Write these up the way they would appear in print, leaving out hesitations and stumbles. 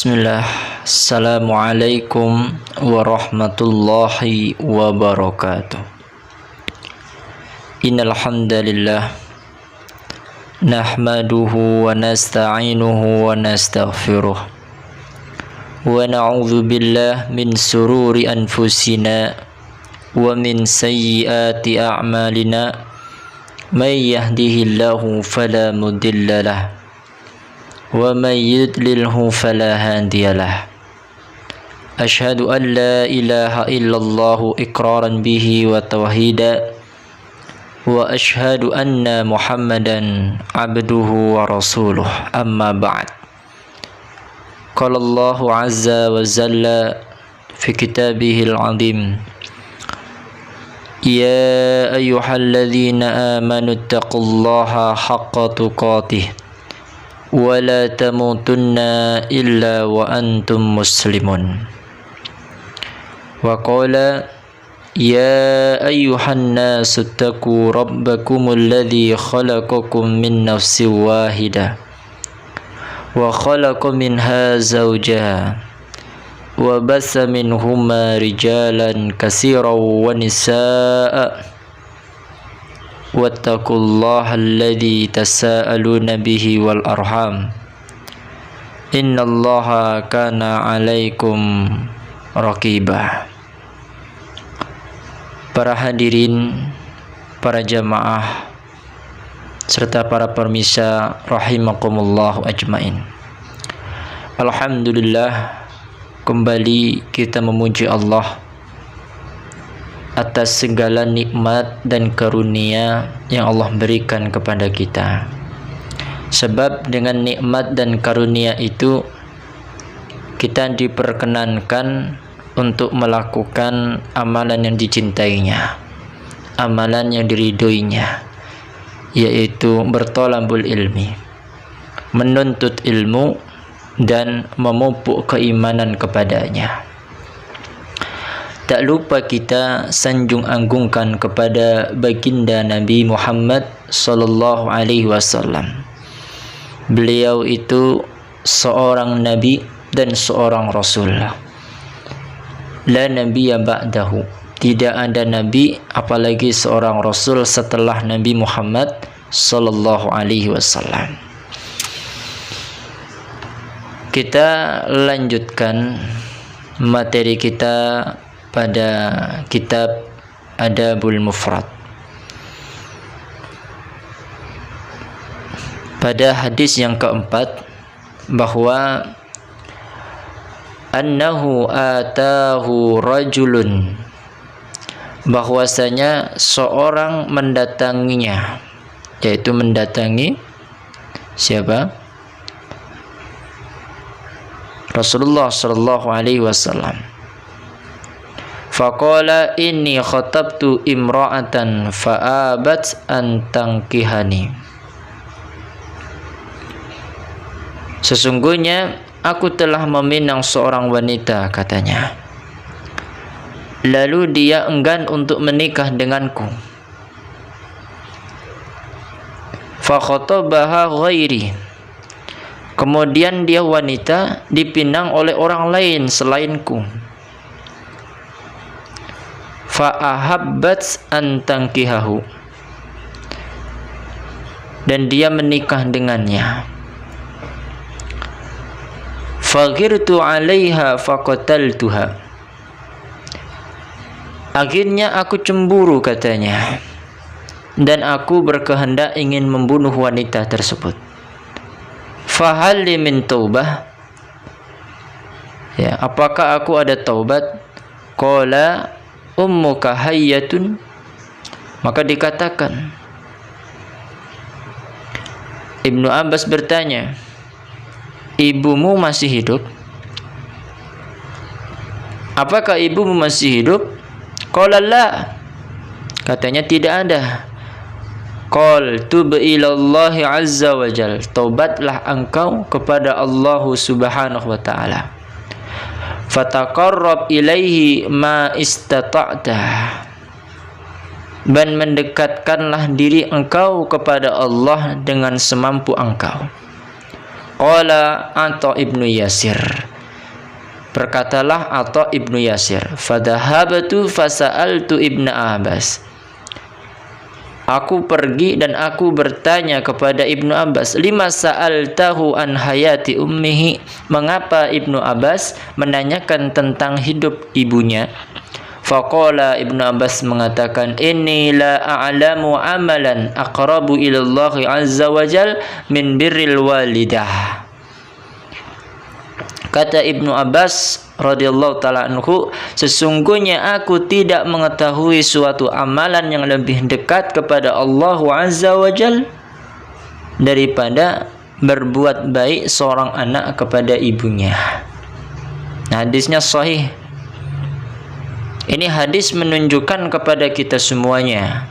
Bismillah. Assalamualaikum warahmatullahi wabarakatuh. Innal hamdalillah nahmaduhu wa nasta'inuhu wa nastaghfiruh wa na'udzu billahi min sururi anfusina wa min sayyiati a'malina may yahdihillahu fala mudilla lahu wa may yudlilhu fala hadiya lahu. Asyhadu an la ilaha illallah iqraran bihi wa tauhida wa asyhadu anna Muhammadan abduhu wa rasuluh. Amma ba'd. Qala Allahu azza wa jalla fi kitabihil azim, ya ayyuhalladzina amanu taqullaha haqqa tuqatih wa la tamutunna illa wa antum muslimun. Wa qala ya ayyuhan nasu taqu rabbakumul ladzi khalaqakum min nafsin wahidah wa khalaqa minha zawjaha wa bassa minhuma rijalan katsiran wa nisaa'a wattaqullaha alladzi tasaaluna bihi wal arham innallaha kana 'alaikum raqiba. Para hadirin, para jamaah serta para permisa rahimakumullah ajmain. Alhamdulillah, kembali kita memuji Allah atas segala nikmat dan karunia yang Allah berikan kepada kita. Sebab dengan nikmat dan karunia itu kita diperkenankan untuk melakukan amalan yang dicintainya, amalan yang diridhoinya, yaitu bertolabul ilmi, menuntut ilmu dan memupuk keimanan kepadanya. Tak lupa kita sanjung anggungkan kepada baginda Nabi Muhammad sallallahu alaihi wasallam. Beliau itu seorang nabi dan seorang rasul. La nabiyya ba'dahu. Tidak ada nabi apalagi seorang rasul setelah Nabi Muhammad sallallahu alaihi wasallam. Kita lanjutkan materi kita pada kitab Adabul Mufrad. Pada hadis yang keempat, bahwa annahu atahu rajulun, bahwasanya seorang mendatanginya, yaitu mendatangi siapa? Rasulullah sallallahu alaihi wasallam. Faqala inni khatabtu imra'atan fa'abat an tankihani. Sesungguhnya aku telah meminang seorang wanita, katanya, lalu dia enggan untuk menikah denganku. Fa khatabaha ghairi. Kemudian dia wanita dipinang oleh orang lain selainku. Fa ahabbat an tankihahu. Dan dia menikah dengannya. Faghirtu 'alaiha faqataltuha. Akhirnya aku cemburu, katanya, dan aku berkehendak ingin membunuh wanita tersebut. Fahal li min taubah? Ya, apakah aku ada taubat? Qala ummuka hayyatun. Maka dikatakan, Ibnu Abbas bertanya, ibumu masih hidup? Apakah ibumu masih hidup? Qala la. Katanya tidak ada. Qal tub ilallahi azza wa jal. Taubatlah engkau kepada Allah subhanahu wa ta'ala. Fataqarrab ilaihi ma istata'ta. Dan mendekatkanlah diri engkau kepada Allah dengan semampu engkau. Qala Atha ibnu Yasir. Berkatalah Atha ibnu Yasir, fadhahabtu fasa'altu ibnu Abbas. Aku pergi dan aku bertanya kepada Ibnu Abbas, lima sa'altahu an hayati ummihi, mengapa Ibnu Abbas menanyakan tentang hidup ibunya? Faqala, Ibnu Abbas mengatakan, inni la a'lamu amalan aqrabu ila Allah azza wa jal min birril walidah. Kata Ibnu Abbas radhiyallahu taala anhu, sesungguhnya aku tidak mengetahui suatu amalan yang lebih dekat kepada Allah azza wa jal daripada berbuat baik seorang anak kepada ibunya. Nah, hadisnya sahih. Ini hadis menunjukkan kepada kita semuanya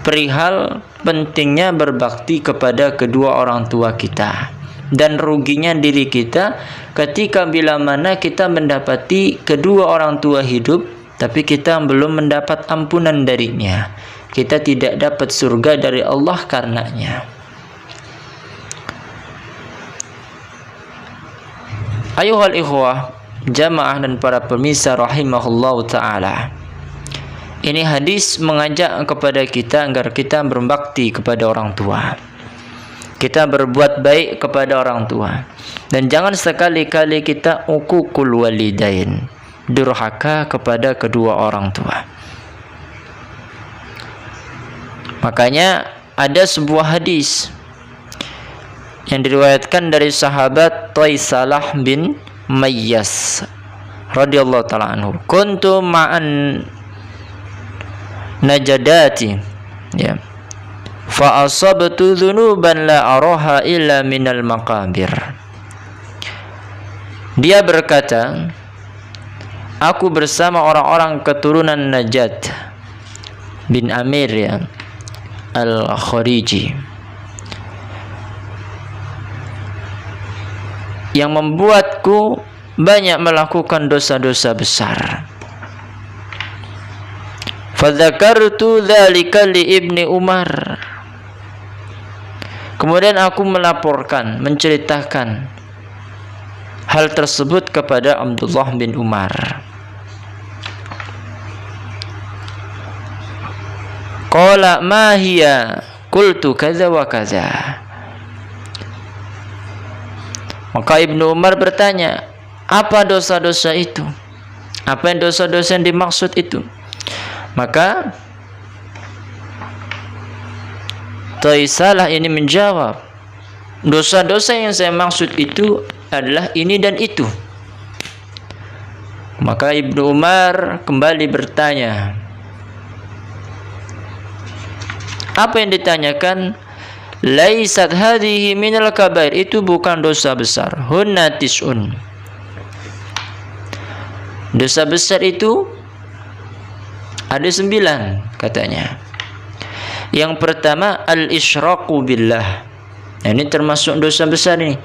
perihal pentingnya berbakti kepada kedua orang tua kita, dan ruginya diri kita ketika bila mana kita mendapati kedua orang tua hidup tapi kita belum mendapat ampunan darinya. Kita tidak dapat surga dari Allah karenanya. Ayuhal ikhwah, jamaah dan para pemirsa rahimahullahu ta'ala, ini hadis mengajak kepada kita agar kita berbakti kepada orang tua. Kita berbuat baik kepada orang tua, dan jangan sekali-kali kita uququl walidain, durhaka kepada kedua orang tua. Makanya ada sebuah hadis yang diriwayatkan dari sahabat Taisalah bin Mayyas radhiyallahu taala anhu, kuntu ma'an najadati, ya, fa asabtu dzunuban la araha illa minal maqabir. Dia berkata, aku bersama orang-orang keturunan Najad bin Amir, ya, Al-Khariji, yang membuatku banyak melakukan dosa-dosa besar. Fadzakartu dzalika li Ibni Umar. Kemudian aku melaporkan, menceritakan hal tersebut kepada Abdullah bin Umar. Qala ma hiya? Qultu kaza wa kaza. Maka Ibnu Umar bertanya, apa dosa-dosa itu? Apa yang dosa-dosa yang dimaksud itu? Maka Taisalah ini menjawab, dosa-dosa yang saya maksud itu adalah ini dan itu. Maka Ibnu Umar kembali bertanya, apa yang ditanyakan? Laisat hadhihi minal kabair, itu bukan dosa besar. Hunna tis'un. Dosa besar itu ada 9 katanya. Yang pertama al-isyraku billah. Nah, ini termasuk dosa besar ini.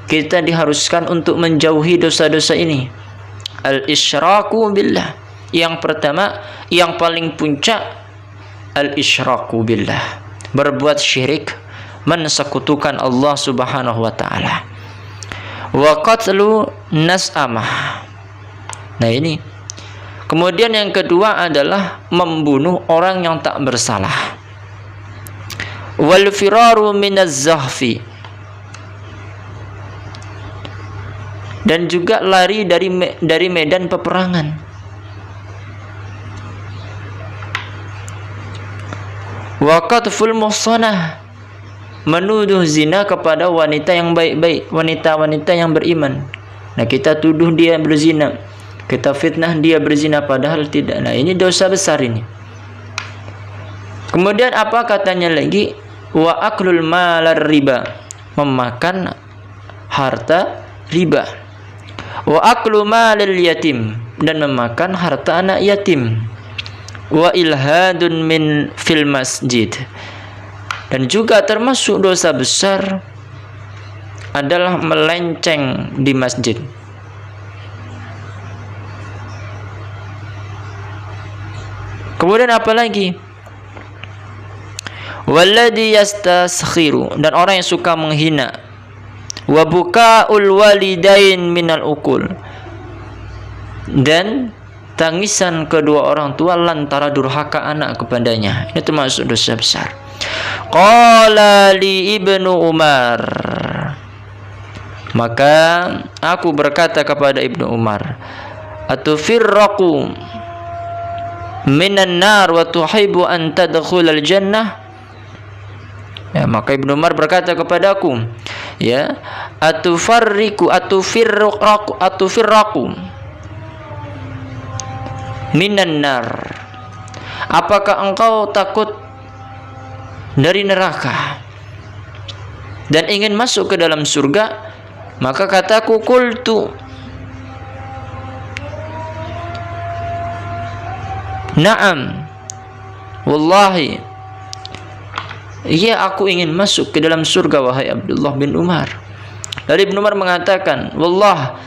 Kita diharuskan untuk menjauhi dosa-dosa ini. Al-isyraku billah. Yang pertama, yang paling puncak, al-isyraku billah, berbuat syirik, mensekutukan Allah Subhanahu wa taala. Wa qatlu nas'amah. Nah, ini. Kemudian yang kedua adalah membunuh orang yang tak bersalah. Wal firaru minaz zahfi. Dan juga lari dari medan peperangan. Wa qatful muhsanah, menuduh zina kepada wanita yang baik-baik, wanita-wanita yang beriman. Nah, kita tuduh dia berzina, kita fitnah dia berzina padahal tidak. Nah, ini dosa besar ini. Kemudian apa katanya lagi? Wa aklul malar riba, memakan harta riba. Wa aklu malil yatim, dan memakan harta anak yatim. Wa ilhadun min fil masjid, dan juga termasuk dosa besar adalah melenceng di masjid. Kemudian apa lagi? Walladhi yastaskhiru, dan orang yang suka menghina. wa bukaul walidain minal ukul, dan tangisan kedua orang tua lantaran durhaka anak kepadanya. Ini termasuk dosa besar. Qala li Ibnu Umar, maka aku berkata kepada Ibnu Umar, atufirraqu minan nar wa tuhibbu an tadkhulal jannah. Ya, maka Ibnu Umar berkata kepadaku, ya, atufirraqu minan nar, apakah engkau takut dari neraka dan ingin masuk ke dalam surga? Maka kataku, qultu na'am wallahi, iya aku ingin masuk ke dalam surga wahai Abdullah bin Umar. Lalu Ibnu Umar mengatakan, wallah,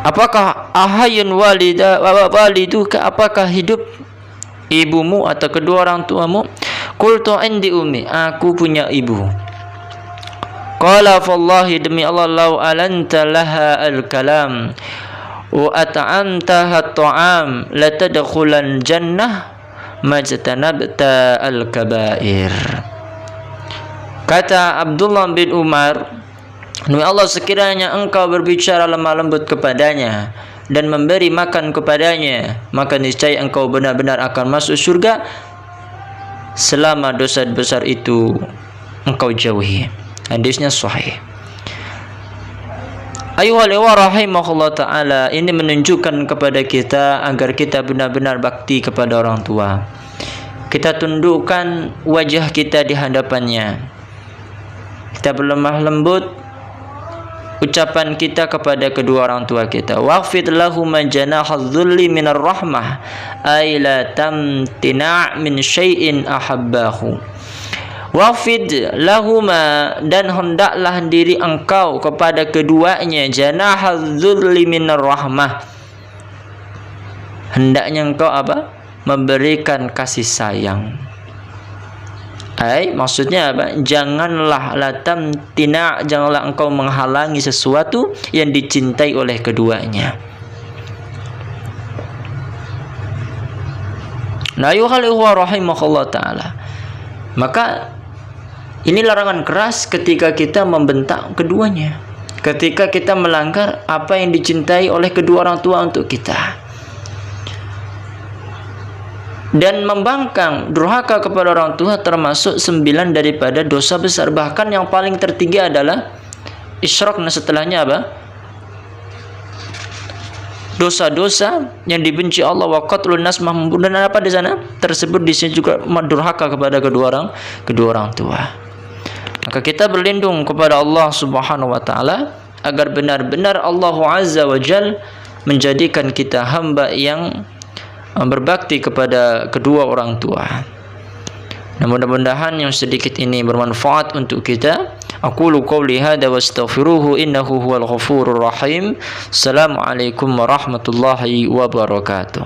apakah ahayun waliduka, apakah hidup ibumu atau kedua orang tuamu? Qultu indi ummi, aku punya ibu. Qala fallahi, demi Allah, lau alanta laha al-kalam wa at'amtaha at-ta'am latadkhulan jannah majtanabta al-kabair. Kata Abdullah bin Umar, demi Allah, sekiranya engkau berbicara lemah lembut kepadanya dan memberi makan kepadanya, maka niscaya engkau benar-benar akan masuk surga selama dosa besar itu engkau jauhi. Hadisnya sahih. Ayuhal ikhwah rahimahullah ta'ala, ini menunjukkan kepada kita agar kita benar-benar bakti kepada orang tua. Kita tundukkan wajah kita di hadapannya. Kita berlemah lembut ucapan kita kepada kedua orang tua kita. Waqfid lahum janahadz dzulli minar rahmah ay la tamtina' min syai'in ahabbahu. Waqfid lahuma, dan hendaklah diri engkau kepada keduanya, janahadz dzulli minar rahmah, hendaknya engkau apa? Memberikan kasih sayang. Maksudnya apa? Janganlah latam tina, janganlah engkau menghalangi sesuatu yang dicintai oleh keduanya. Nah, ayuhal ikhwah rahimahullah ta'ala, maka ini larangan keras ketika kita membentak keduanya, ketika kita melanggar apa yang dicintai oleh kedua orang tua untuk kita. Dan membangkang durhaka kepada orang tua termasuk 9 daripada dosa besar. Bahkan yang paling tertinggi adalah isyrak. Nah, setelahnya apa? Dosa-dosa yang dibenci Allah, wa qatlun nas, membunuh. Dan apa di sana? Tersebut di sini juga durhaka kepada kedua orang tua. Maka kita berlindung kepada Allah Subhanahu wa taala agar benar-benar Allah Azza wa Jal menjadikan kita hamba yang berbakti kepada kedua orang tua. Nah, mudah-mudahan yang sedikit ini bermanfaat untuk kita. Aqulu qouli hadza wastaghfiruhu innahu huwal ghafurur rahim. Assalamualaikum warahmatullahi wabarakatuh.